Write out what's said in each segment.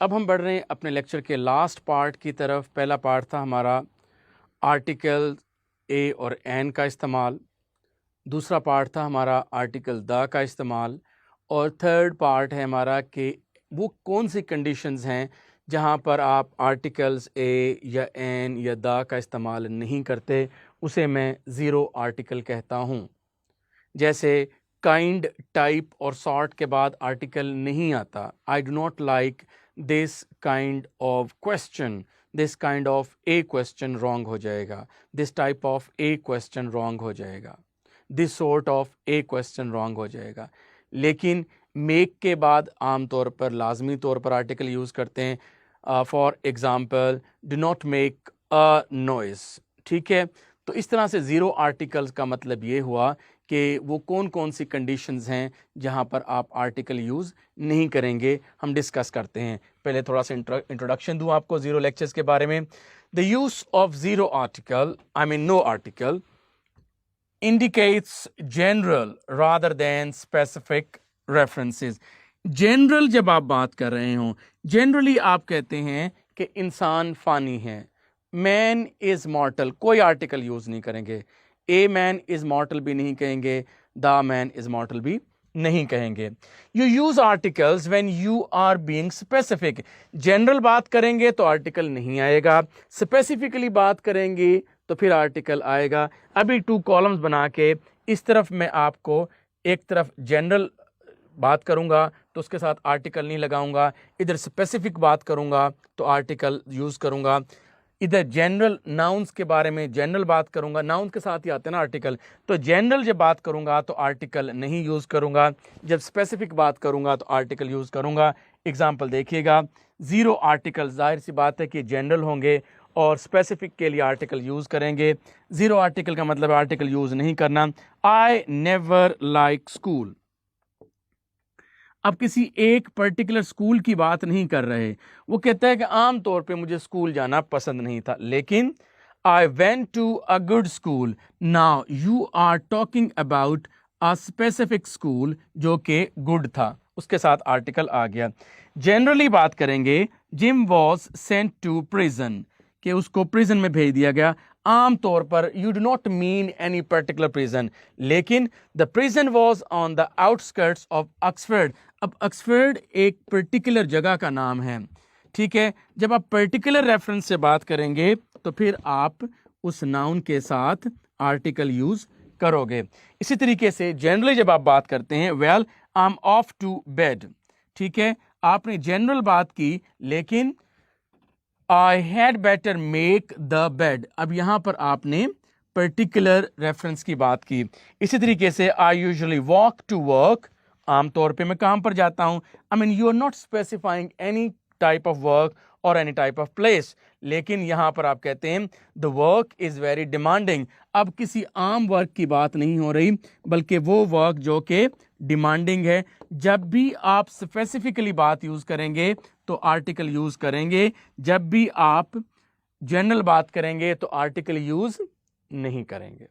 अब हम बढ़ रहे हैं अपने लेक्चर के लास्ट पार्ट की तरफ। पहला पार्ट था हमारा आर्टिकल ए और एन का इस्तेमाल, दूसरा पार्ट था हमारा आर्टिकल द का इस्तेमाल, और थर्ड पार्ट है हमारा कि वो कौन सी कंडीशंस हैं जहाँ पर आप आर्टिकल्स ए या एन या द का इस्तेमाल नहीं करते, उसे मैं ज़ीरो आर्टिकल कहता हूँ। जैसे काइंड, टाइप और सॉर्ट के बाद आर्टिकल नहीं आता। I do not like this kind of question, this kind of A question wrong हो जाएगा, this type of A question wrong हो जाएगा, this sort of A question wrong हो जाएगा। लेकिन मेक के बाद आमतौर पर लाजमी तौर पर आर्टिकल यूज़ करते हैं। For example, do not make a noise. ठीक है, तो इस तरह से ज़ीरो आर्टिकल्स का मतलब ये हुआ कि वो कौन कौन सी कंडीशंस हैं जहाँ पर आप आर्टिकल यूज़ नहीं करेंगे, हम डिस्कस करते हैं। पहले थोड़ा सा इंट्रोडक्शन दूँ आपको ज़ीरो लेक्चर्स के बारे में। The use of zero article, I mean no article, indicates general rather than specific references। General जब आप बात कर रहे हो, जनरली आप कहते हैं कि इंसान फ़ानी है, मैन इज़ मॉर्टल, कोई आर्टिकल यूज़ नहीं करेंगे। ए मैन इज़ मॉर्टल भी नहीं कहेंगे, द मैन इज़ मॉर्टल भी नहीं कहेंगे। You use articles when you are being specific. General बात करेंगे तो आर्टिकल नहीं आएगा, स्पेसिफिकली बात करेंगे तो फिर आर्टिकल आएगा। अभी टू कॉलम्स बना के इस तरफ मैं आपको एक तरफ जनरल बात करूंगा तो उसके साथ आर्टिकल नहीं लगाऊंगा, इधर स्पेसिफिक बात करूंगा तो आर्टिकल यूज़ करूंगा, इधर जनरल नाउन्स के बारे में जनरल बात करूंगा, नाउन्स के साथ ही आते हैं ना आर्टिकल, तो जनरल जब बात करूंगा तो आर्टिकल नहीं यूज़ करूंगा, जब स्पेसिफिक बात करूंगा तो आर्टिकल यूज़ करूंगा। एग्जाम्पल देखिएगा, ज़ीरो आर्टिकल जाहिर सी बात है कि जनरल होंगे और स्पेसिफिक के लिए आर्टिकल यूज़ करेंगे। ज़ीरो आर्टिकल का मतलब आर्टिकल यूज़ नहीं करना। आई नेवर लाइक स्कूल, अब किसी एक पर्टिकुलर स्कूल की बात नहीं कर रहे, वो कहता है कि आम तौर पे मुझे स्कूल जाना पसंद नहीं था, लेकिन I went to a good school. Now you are talking about a specific school जो कि गुड था, उसके साथ आर्टिकल आ गया। जनरली बात करेंगे, Jim was sent to prison, कि उसको प्रिजन में भेज दिया गया। आम तौर पर you do not mean any particular prison, लेकिन the prison was on the outskirts of Oxford. अब ऑक्सफोर्ड एक पर्टिकुलर जगह का नाम है, ठीक है। जब आप पर्टिकुलर रेफरेंस से बात करेंगे तो फिर आप उस नाउन के साथ आर्टिकल यूज करोगे। इसी तरीके से जनरली जब आप बात करते हैं, well I am off to bed, ठीक है, आपने जनरल बात की, लेकिन I had better make the bed, अब यहां पर आपने पर्टिकुलर रेफरेंस की बात की। इसी तरीके से I usually walk to work, आमतौर पे मैं काम पर जाता हूं। I mean you are not specifying any type of work और एनी टाइप ऑफ प्लेस, लेकिन यहां पर आप कहते हैं the work is very demanding. अब किसी आम वर्क की बात नहीं हो रही, बल्कि वो वर्क जो कि डिमांडिंग है। जब भी आप स्पेसिफिकली बात यूज करेंगे तो आर्टिकल यूज करेंगे, जब भी आप जनरल बात करेंगे तो आर्टिकल यूज नहीं करेंगे।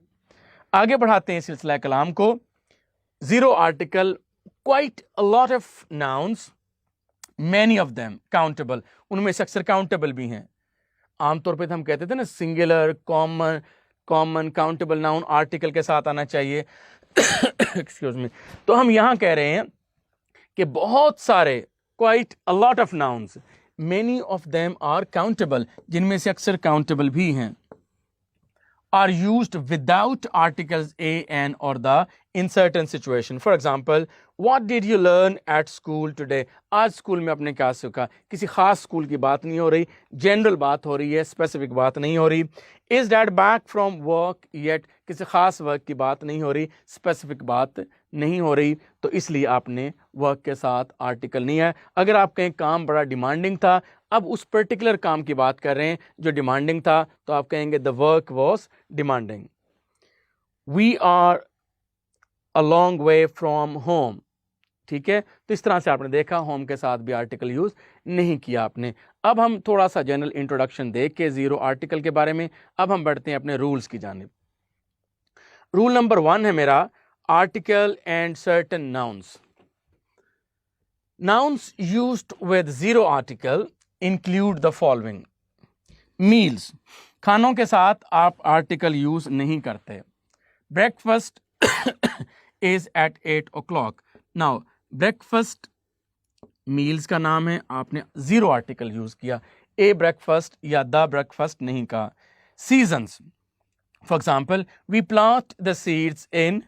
आगे बढ़ाते हैं सिलसिला कलाम को। Zero article, quite a lot of nouns, many of them countable, उनमें से अक्सर काउंटेबल भी हैं। आमतौर पे तो हम कहते थे ना singular, common countable noun article के साथ आना चाहिए। Excuse me. तो हम यहां कह रहे हैं कि बहुत सारे, quite a lot of nouns, many of them are countable, जिनमें से अक्सर काउंटेबल भी हैं, are used without articles a, an or the in certain situation. For example, what did you learn at school today? आज school में आपने क्या सीखा? किसी खास स्कूल की बात नहीं हो रही, जनरल बात हो रही है, स्पेसिफिक बात नहीं हो रही। Is dad back from work yet? किसी खास वर्क की बात नहीं हो रही, स्पेसिफिक बात नहीं हो रही, तो इसलिए आपने वर्क के साथ आर्टिकल नहीं है। अगर आप कहें काम बड़ा डिमांडिंग था, अब उस पर्टिकुलर काम की बात कर रहे हैं जो डिमांडिंग था, तो आप कहेंगे the work was demanding. We are a long way from home, ठीक है, तो इस तरह से आपने देखा होम के साथ भी आर्टिकल यूज नहीं किया आपने। अब हम थोड़ा सा जनरल इंट्रोडक्शन देख के ज़ीरो आर्टिकल के बारे में, अब हम बढ़ते हैं अपने रूल्स की जानिब। रूल नंबर 1 है मेरा, article and certain nouns. Nouns used with zero article include the following. Meals, खानों के साथ आप आर्टिकल यूज नहीं करते. Breakfast is at 8 o'clock. Now breakfast meals का नाम है, आपने जीरो आर्टिकल यूज किया. ए ब्रेकफास्ट या द ब्रेकफास्ट नहीं कहा. Seasons, for example we plant the seeds in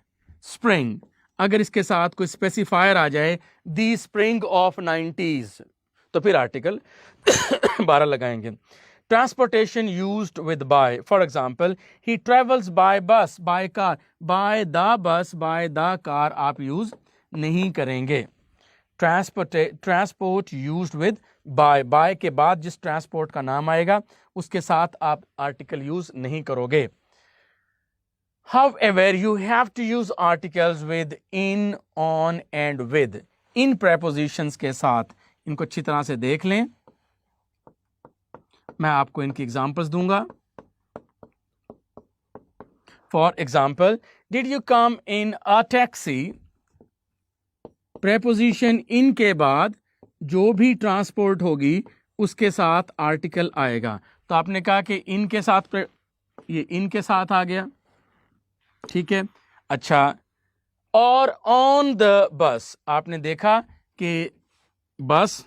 spring. अगर इसके साथ कोई स्पेसिफायर आ जाए द स्प्रिंग ऑफ 90s तो फिर आर्टिकल 12 लगाएंगे. Transportation used with by, for example he travels by bus, by car. By the bus, by the car आप use नहीं करेंगे. Transport used with by, by के बाद जिस ट्रांसपोर्ट का नाम आएगा उसके साथ आप आर्टिकल यूज नहीं करोगे. However, you have to use articles with in, on and with. In prepositions के साथ. इनको अच्छी तरह से देख लें, मैं आपको इनकी एग्जांपल्स दूंगा. For example, did you come in a taxi? Preposition in के बाद जो भी ट्रांसपोर्ट होगी उसके साथ आर्टिकल आएगा. तो आपने कहा कि इन के साथ, ये इन के साथ आ गया, ठीक है. अच्छा, और ऑन द बस, आपने देखा कि बस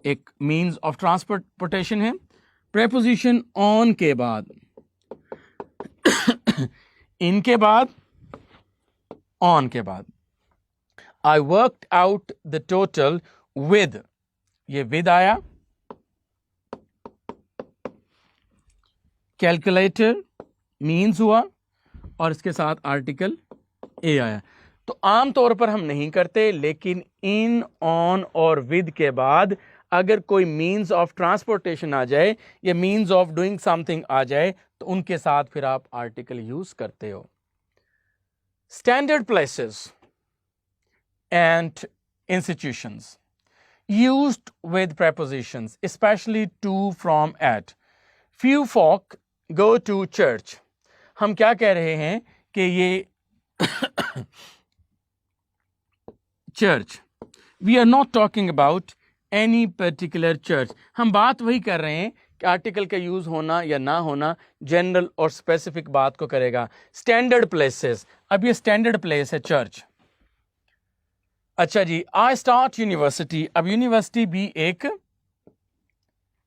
एक मींस ऑफ ट्रांसपोर्टेशन है. प्रेपोजिशन ऑन के बाद, इन के बाद, ऑन के बाद. I worked out the total with, ये with आया. कैलकुलेटर मीन्स हुआ और इसके साथ आर्टिकल ए आया. तो आम तौर पर हम नहीं करते, लेकिन इन, ऑन और विद के बाद अगर कोई मीन्स ऑफ ट्रांसपोर्टेशन आ जाए या मीन्स ऑफ डूइंग समथिंग आ जाए तो उनके साथ फिर आप आर्टिकल यूज करते हो. Standard places and institutions used with prepositions, especially to, from, at. Few folk go to church. हम क्या कह रहे हैं कि ये church, we are not talking about any particular church. हम बात वही कर रहे हैं कि आर्टिकल का यूज होना या ना होना जनरल और स्पेसिफिक बात को करेगा. स्टैंडर्ड प्लेसेस, अब ये स्टैंडर्ड प्लेस है चर्च. अच्छा जी, आई स्टार्ट यूनिवर्सिटी, अब यूनिवर्सिटी भी एक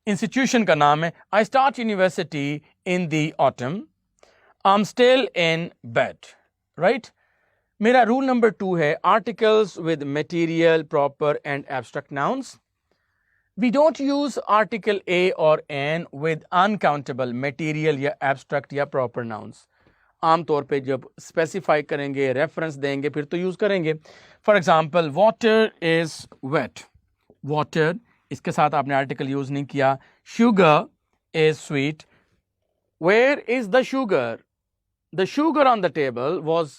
इंस्टीट्यूशन का नाम है. I start university in the autumn. I am still in bed, right. मेरा रूल नंबर 2 है articles with material, proper and abstract nouns. We don't use article a or an with uncountable material या abstract या proper nouns. आमतौर पे जब specify करेंगे, reference देंगे, फिर तो यूज करेंगे. For example water is wet, water, इसके साथ आपने आर्टिकल यूज नहीं किया. Sugar is sweet, where is the sugar, the sugar on the table was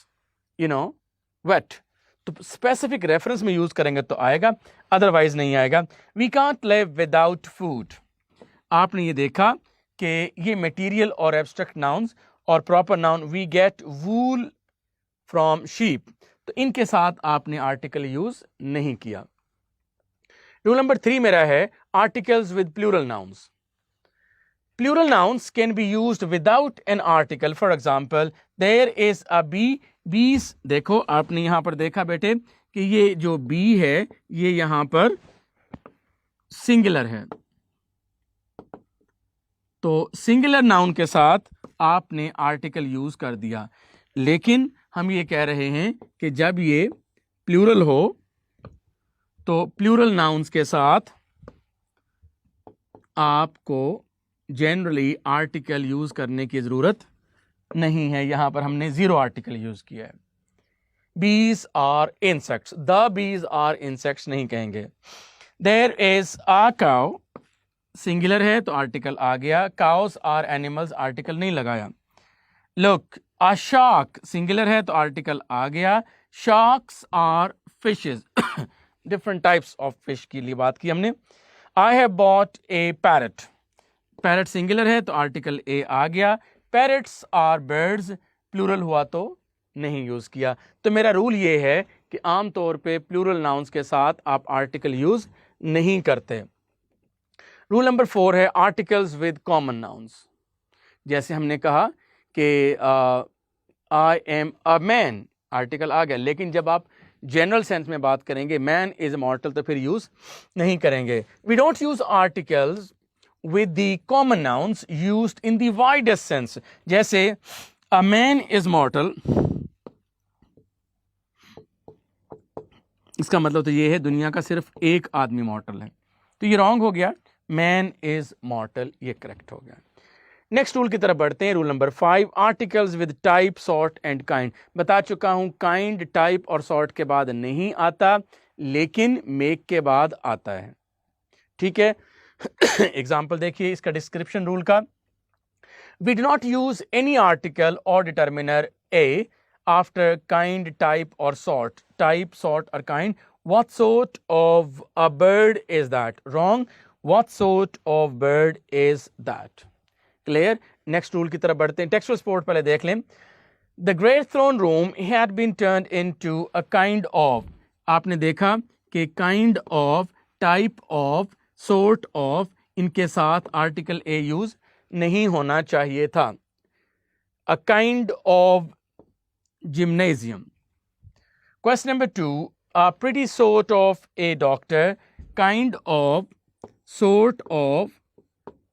wet. तो स्पेसिफिक रेफरेंस में यूज करेंगे तो आएगा, अदरवाइज नहीं आएगा. We can't live without food. आपने ये देखा कि ये मटेरियल और एब्स्ट्रैक्ट नाउन्स और proper noun, we get wool from sheep, तो इनके साथ आपने आर्टिकल यूज नहीं किया. रूल नंबर 3 मेरा है articles with plural nouns. Plural nouns can be used without an article. For example there is a bee. Bees, देखो आपने यहां पर देखा बेटे कि ये जो बी है ये यहां पर सिंगुलर है, तो सिंगुलर नाउन के साथ आपने आर्टिकल यूज कर दिया. लेकिन हम ये कह रहे हैं कि जब ये प्लूरल हो तो प्लूरल नाउन्स के साथ आपको जनरली आर्टिकल यूज करने की जरूरत नहीं है. यहां पर हमने जीरो आर्टिकल यूज किया है. Bees are insects, the bees are insects नहीं कहेंगे. There is a cow, singular है तो आर्टिकल आ गया. काउस आर एनिमल्स, आर्टिकल नहीं लगाया. लुक, अ शार्क, सिंगुलर है तो आर्टिकल आ गया. Sharks are fishes, different types of fish के लिए बात की हमने. I have bought a parrot, parrot singular है तो आर्टिकल ए आ गया. पैरट्स आर बर्ड्स, प्लूरल हुआ तो नहीं यूज किया. तो मेरा रूल ये है कि आम तौर पे प्लूरल नाउन्स के साथ आप आर्टिकल यूज नहीं करते। रूल नंबर 4 है आर्टिकल्स विद कॉमन नाउन्स। जैसे हमने कहा कि I am a man, article आ गया, लेकिन जब आप जनरल सेंस में बात करेंगे मैन इज मॉर्टल तो फिर यूज नहीं करेंगे। We don't use articles with the common nouns used in the widest sense। जैसे a man is mortal, इसका मतलब तो ये है दुनिया का सिर्फ एक आदमी मॉर्टल है, तो ये रॉन्ग हो गया, मैन इज मॉर्टल ये करेक्ट हो गया। नेक्स्ट रूल की तरफ बढ़ते हैं। Rule number 5 articles with type, sort and kind. बता चुका हूं काइंड टाइप और सॉर्ट के बाद नहीं आता, लेकिन मेक के बाद आता है, ठीक है। एग्जाम्पल देखिए इसका डिस्क्रिप्शन रूल का। We do not use any article और determiner a after kind, type और सॉर्ट। टाइप, सॉर्ट और kind. What sort of a bird is that? Wrong. What sort of bird is that? Clear. Next rule की तरफ बढ़ते हैं। Textual support पहले देख लें। The great throne room had been turned into a kind of. आपने देखा कि kind of, type of, sort of, इनके साथ आर्टिकल ए यूज नहीं होना चाहिए था। A kind of gymnasium. Question number 2 a pretty sort of a doctor. Kind of, sort of,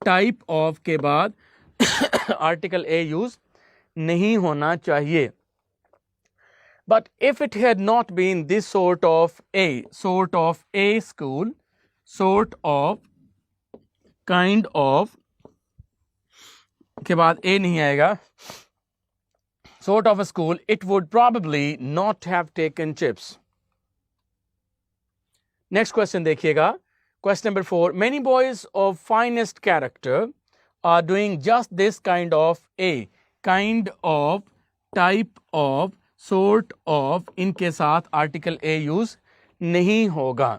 type of के बाद आर्टिकल ए यूज नहीं होना चाहिए। But if it had not been this sort of a school, sort of, kind of के बाद ए नहीं आएगा, sort of a school, it would probably not have taken chips। Next question देखिएगा। Question number 4 many boys of finest character are doing just this kind of a। kind of, type of, sort of, इनके साथ article a use नहीं होगा।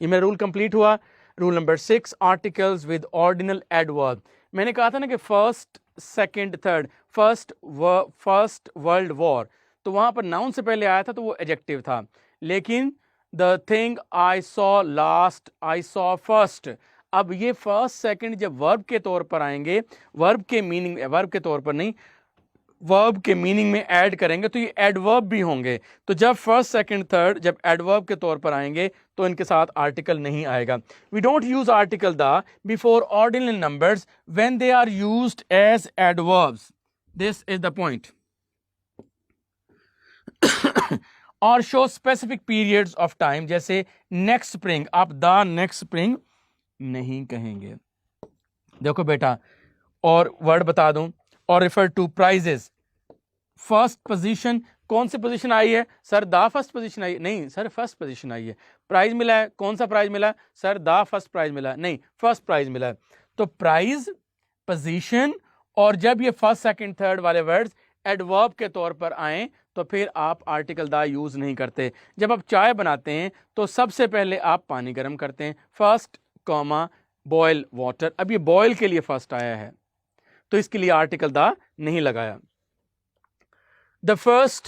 ये मेरा rule complete हुआ। Rule number 6 articles with ordinal adverb. मैंने कहा था ना कि first, second, third, first world war, तो वहां पर नाउन से पहले आया था तो वो एडजेक्टिव था, लेकिन the thing I saw last, I saw first, अब ये फर्स्ट सेकंड जब वर्ब के तौर पर आएंगे, वर्ब के मीनिंग, वर्ब के तौर पर नहीं, वर्ब के मीनिंग में ऐड करेंगे तो ये एडवर्ब भी होंगे। तो जब फर्स्ट, सेकंड, थर्ड जब एडवर्ब के तौर पर आएंगे तो इनके साथ आर्टिकल नहीं आएगा। We don't use article the before ordinal numbers when they are used as adverbs. This is the point. और show specific periods of time, जैसे नेक्स्ट स्प्रिंग, आप द नेक्स्ट स्प्रिंग नहीं कहेंगे। देखो बेटा, और वर्ड बता दूं, और refer to prizes, first position, कौन सी पोजीशन आई है सर? द फर्स्ट पोजीशन आई, नहीं सर फर्स्ट पोजीशन आई है। प्राइज मिला है, कौन सा प्राइज मिला सर? द फर्स्ट प्राइज मिला, नहीं फर्स्ट प्राइज मिला है। तो प्राइज, पोजीशन, और जब ये फर्स्ट, सेकंड, थर्ड वाले वर्ड्स एडवर्ब के तौर पर आए तो फिर आप आर्टिकल द यूज नहीं करते। जब आप चाय बनाते हैं तो सबसे पहले आप पानी गर्म करते हैं, फर्स्ट कॉमा बॉयल वाटर, अब ये बॉयल के लिए फर्स्ट आया है तो इसके लिए आर्टिकल द नहीं लगाया। The first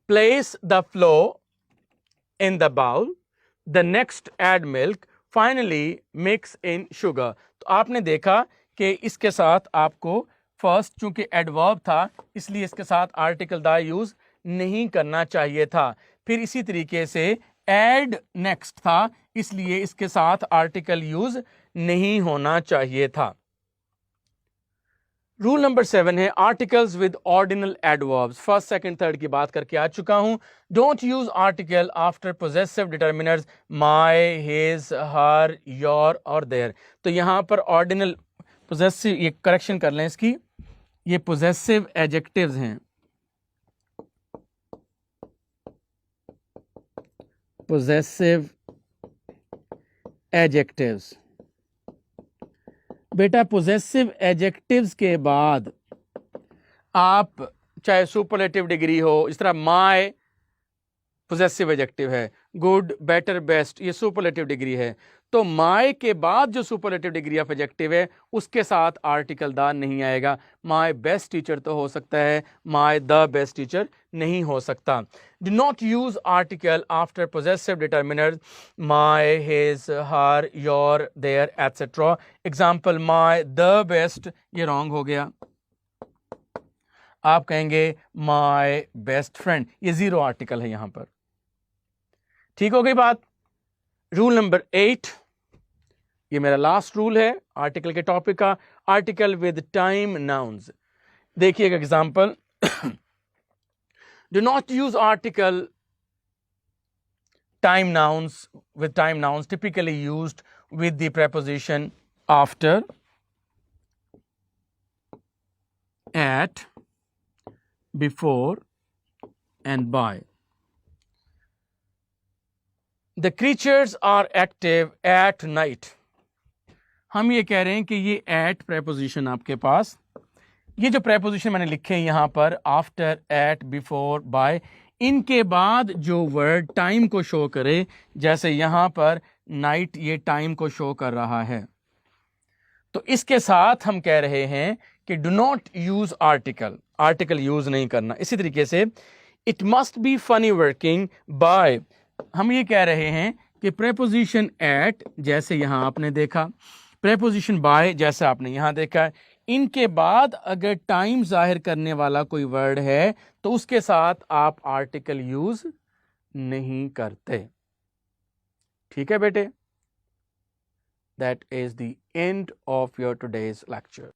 place the flour in the bowl, the next add milk, finally mix in sugar. तो आपने देखा कि इसके साथ आपको फर्स्ट, चूंकि एडवर्ब था इसलिए इसके साथ आर्टिकल द यूज नहीं करना चाहिए था। फिर इसी तरीके से एड नेक्स्ट था, इसलिए इसके साथ आर्टिकल यूज नहीं होना चाहिए था। रूल नंबर 7 है articles with ordinal adverbs. First, second, third की बात करके आ चुका हूं। Don't use article after possessive determiners my, his, her, your और देयर। तो यहां पर ऑर्डिनल पोजेसिव, ये करेक्शन कर लें इसकी, ये पोजेसिव एडजेक्टिव्स हैं, पोजेसिव एडजेक्टिव्स। बेटा पोजेसिव एडजेक्टिव्स के बाद आप चाहे सुपरलेटिव डिग्री हो, इस तरह माय पोजेसिव एडजेक्टिव है, गुड, बेटर, बेस्ट, ये सुपरलेटिव डिग्री है। तो माय के बाद जो सुपरलेटिव डिग्री ऑफ एडजेक्टिव है उसके साथ आर्टिकल द नहीं आएगा। माय बेस्ट टीचर तो हो सकता है, माय द बेस्ट टीचर नहीं हो सकता। Do not use article after possessive determiner my, his, her, your, their etcetera. Example my the best, ये रॉन्ग हो गया। आप कहेंगे माय बेस्ट फ्रेंड, ये जीरो आर्टिकल है यहां पर। ठीक हो गई बात। रूल नंबर 8, ये मेरा लास्ट रूल है आर्टिकल के टॉपिक का, आर्टिकल विद टाइम नाउन्स। देखिएगा example, do not use article time nouns with time nouns typically used with the preposition after, at, before and by. The creatures are active at night. हम ये कह रहे हैं कि ये at preposition आपके पास, ये जो preposition मैंने लिखे हैं यहां पर after, at, before, by, इनके बाद जो वर्ड टाइम को शो करे, जैसे यहां पर नाइट ये टाइम को शो कर रहा है, तो इसके साथ हम कह रहे हैं कि do not use article, article use नहीं करना। इसी तरीके से it must be funny working bye, हम ये कह रहे हैं कि प्रेपोजिशन एट जैसे यहां आपने देखा, प्रेपोजिशन बाय जैसे आपने यहां देखा, इनके बाद अगर टाइम जाहिर करने वाला कोई वर्ड है तो उसके साथ आप आर्टिकल यूज नहीं करते। ठीक है बेटे, that is the end of your today's lecture.